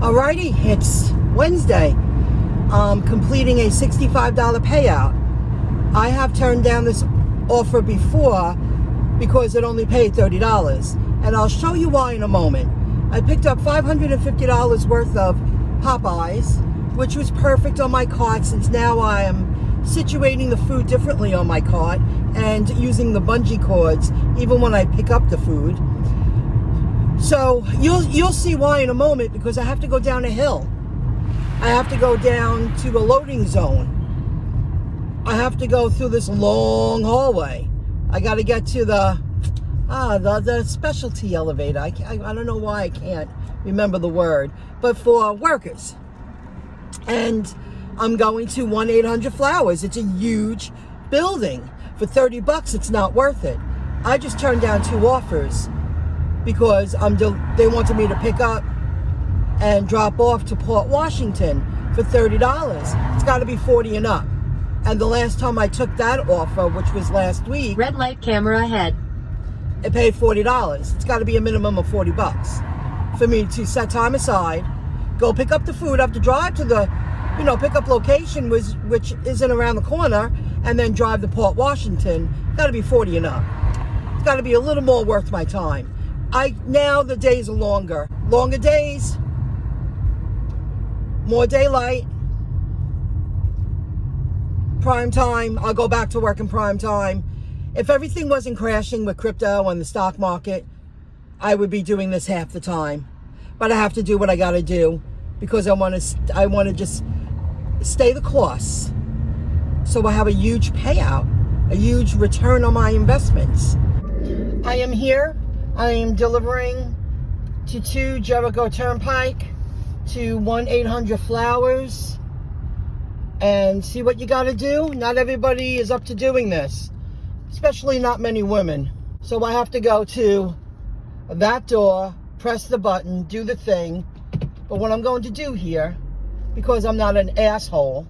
Alrighty, it's Wednesday. I'm completing a $65 payout. I have turned down this offer before because it only paid $30. And I'll show you why in a moment. I picked up $550 worth of Popeyes, which was perfect on my cart since now I am situating the food differently on my cart and using the bungee cords even when I pick up the food. So you'll see why in a moment, because I have to go down a hill. I have to go down to a loading zone. I have to go through this long hallway. I got to get to the specialty elevator. I don't know why I can't remember the word, but for workers. And I'm going to 1-800-Flowers. It's a huge building. For $30, it's not worth it. I just turned down 2 offers because they wanted me to pick up and drop off to Port Washington for $30. It's got to be 40 and up. And the last time I took that offer, which was last week, red light, camera ahead, it paid $40. It's got to be a minimum of $40 for me to set time aside, go pick up the food. I have to drive to the pickup location, which isn't around the corner, and then drive to Port Washington. Got to be 40 and up. It's got to be a little more worth my time. Now the days are longer days, more daylight, prime time. I'll go back to work in prime time. If everything wasn't crashing with crypto and the stock market, I would be doing this half the time. But I have to do what I got to do because I want to just stay the course. So I have a huge payout, a huge return on my investments. I am here. I am delivering to 2 Jericho Turnpike, to 1-800-Flowers. And see what you got to do. Not everybody is up to doing this, especially not many women. So I have to go to that door, press the button, do the thing. But what I'm going to do here, because I'm not an asshole,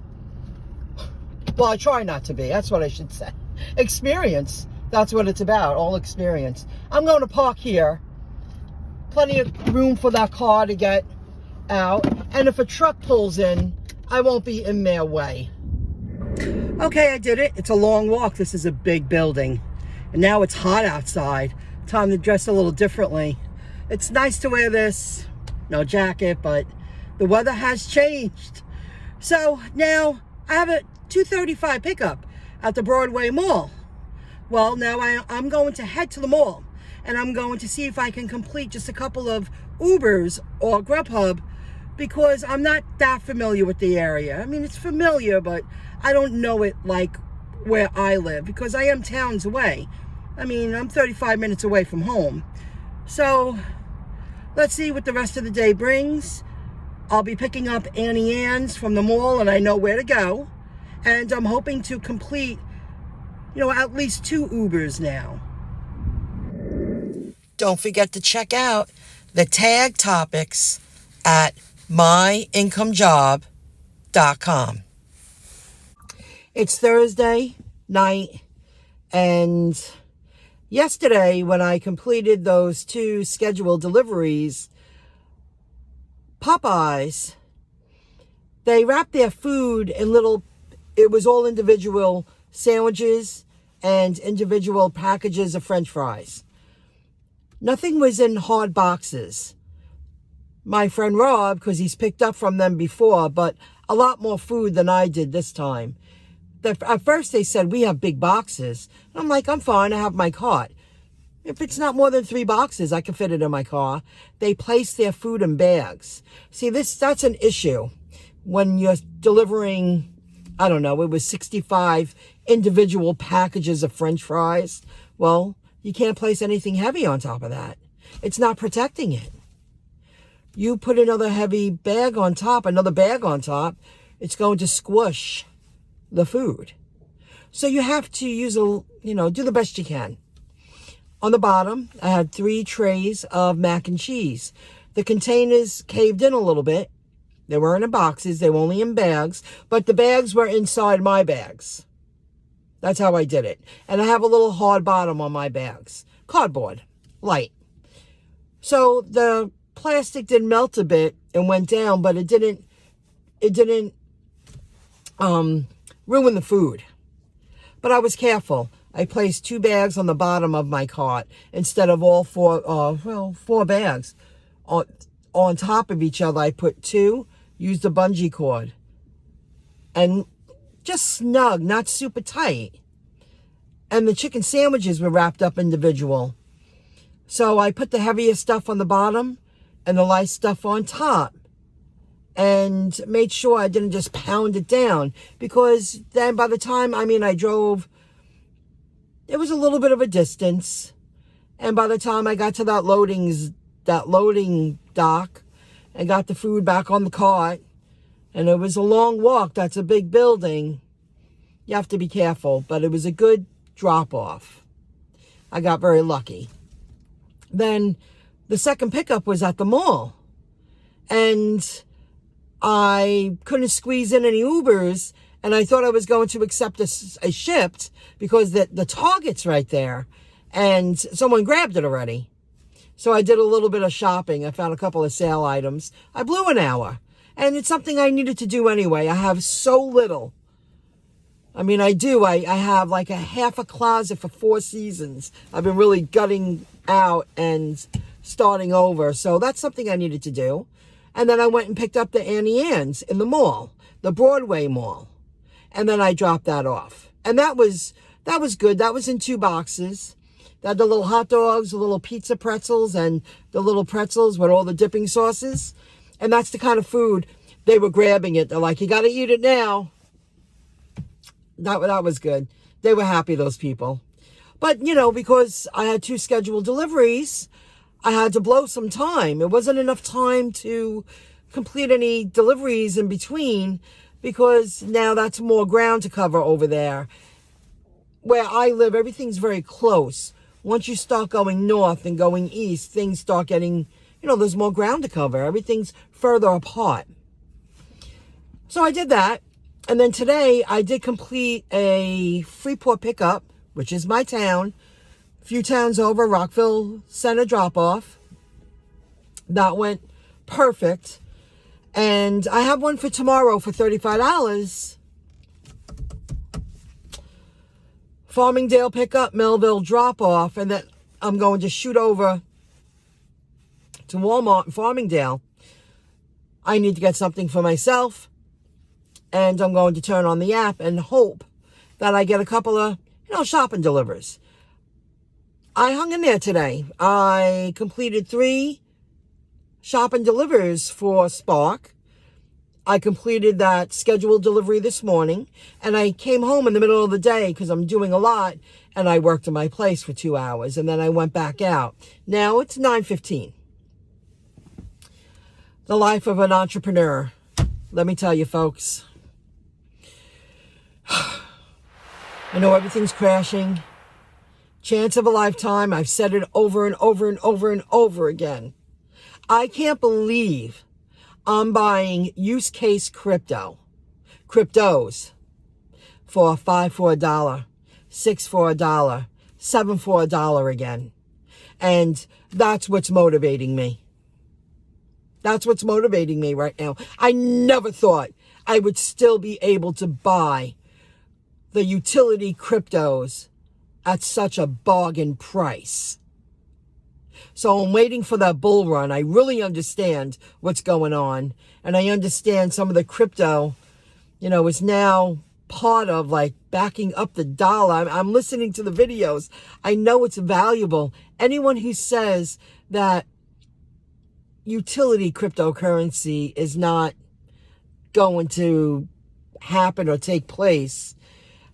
well, I try not to be. That's what I should say. Experience. That's what it's about, all experience. I'm going to park here. Plenty of room for that car to get out. And if a truck pulls in, I won't be in their way. Okay, I did it. It's a long walk. This is a big building. And now it's hot outside. Time to dress a little differently. It's nice to wear this. No jacket, but the weather has changed. So now I have a 2:35 pickup at the Broadway Mall. Well, now I'm going to head to the mall, and I'm going to see if I can complete just a couple of Ubers or Grubhub, because I'm not that familiar with the area. I mean, it's familiar, but I don't know it like where I live, because I am towns away. I mean, I'm 35 minutes away from home. So let's see what the rest of the day brings. I'll be picking up Annie Ann's from the mall, and I know where to go. And I'm hoping to complete at least 2 Ubers now. Don't forget to check out the tag topics at myincomejob.com. It's Thursday night, and yesterday when I completed those 2 scheduled deliveries, Popeyes, they wrapped their food in it was all individual sandwiches and individual packages of French fries. Nothing was in hard boxes. My friend Rob, because he's picked up from them before, but a lot more food than I did this time. At first they said, we have big boxes. And I'm like, I'm fine, I have my cart. If it's not more than 3 boxes, I can fit it in my car. They place their food in bags. See, that's an issue when you're delivering, I don't know, it was 65 individual packages of French fries. Well, you can't place anything heavy on top of that. It's not protecting it. You put another bag on top, it's going to squish the food. So you have to use do the best you can. On the bottom, I had 3 trays of mac and cheese. The containers caved in a little bit. They weren't in boxes, they were only in bags, but the bags were inside my bags. That's how I did it. And I have a little hard bottom on my bags. Cardboard, light. So the plastic did melt a bit and went down, but it didn't ruin the food. But I was careful. I placed 2 bags on the bottom of my cart instead of all 4 bags. On top of each other, I put 2, used a bungee cord. And just snug, not super tight. And the chicken sandwiches were wrapped up individual. So I put the heaviest stuff on the bottom and the light stuff on top. And made sure I didn't just pound it down. Because then by the time, I drove, it was a little bit of a distance. And by the time I got to that loading dock and got the food back on the cart, and it was a long walk, that's a big building, you have to be careful. But it was a good drop-off. I got very lucky. Then the second pickup was at the mall. And I couldn't squeeze in any Ubers, and I thought I was going to accept a Shipt because the Target's right there, and someone grabbed it already. So I did a little bit of shopping. I found a couple of sale items. I blew an hour, and it's something I needed to do anyway. I have so little. I do. I have like a half a closet for 4 seasons. I've been really gutting out and starting over, so that's something I needed to do. And then I went and picked up the Annie Ann's in the mall, the Broadway mall. And then I dropped that off. And that was good. That was in 2 boxes. They had the little hot dogs, the little pizza pretzels, and the little pretzels with all the dipping sauces. And that's the kind of food they were grabbing it. They're like, you got to eat it now. That was good. They were happy, those people. But, because I had 2 scheduled deliveries, I had to blow some time. It wasn't enough time to complete any deliveries in between because now that's more ground to cover over there. Where I live, everything's very close. Once you start going north and going east, things start getting, there's more ground to cover. Everything's further apart. So I did that. And then today I did complete a Freeport pickup, which is my town. A few towns over, Rockville Center drop-off. That went perfect. And I have one for tomorrow for $35. Farmingdale pickup, Melville drop-off. And then I'm going to shoot over to Walmart in Farmingdale. I need to get something for myself. And I'm going to turn on the app and hope that I get a couple of, shopping delivers. I hung in there today. I completed 3 shop and delivers for Spark. I completed that scheduled delivery this morning. And I came home in the middle of the day because I'm doing a lot. And I worked in my place for 2 hours. And then I went back out. Now it's 9:15. The life of an entrepreneur. Let me tell you, folks. I know everything's crashing. Chance of a lifetime. I've said it over and over and over and over again. I can't believe I'm buying use case cryptos for 5 for $1, 6 for $1, 7 for $1 again. And that's what's motivating me. That's what's motivating me right now. I never thought I would still be able to buy the utility cryptos at such a bargain price. So I'm waiting for that bull run. I really understand what's going on. And I understand some of the crypto, is now part of like backing up the dollar. I'm listening to the videos. I know it's valuable. Anyone who says that utility cryptocurrency is not going to happen or take place,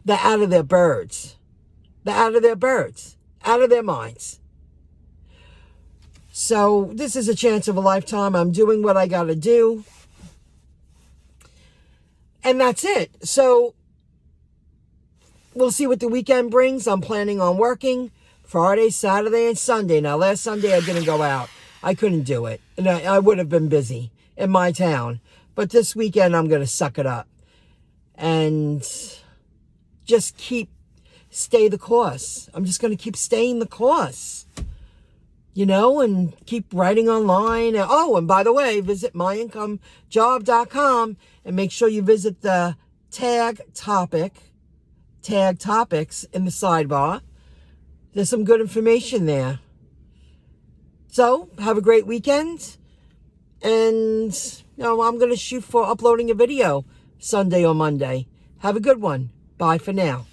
they're out of their birds. They're out of their birds, out of their minds. So this is a chance of a lifetime. I'm doing what I got to do. And that's it. So we'll see what the weekend brings. I'm planning on working Friday, Saturday, and Sunday. Now, last Sunday I didn't go out. I couldn't do it. And I would have been busy in my town. But this weekend I'm going to suck it up. And just stay the course. I'm just going to keep staying the course. and keep writing online. Oh, and by the way, visit myincomejob.com and make sure you visit the tag topics in the sidebar. There's some good information there. So, have a great weekend. And, I'm going to shoot for uploading a video Sunday or Monday. Have a good one. Bye for now.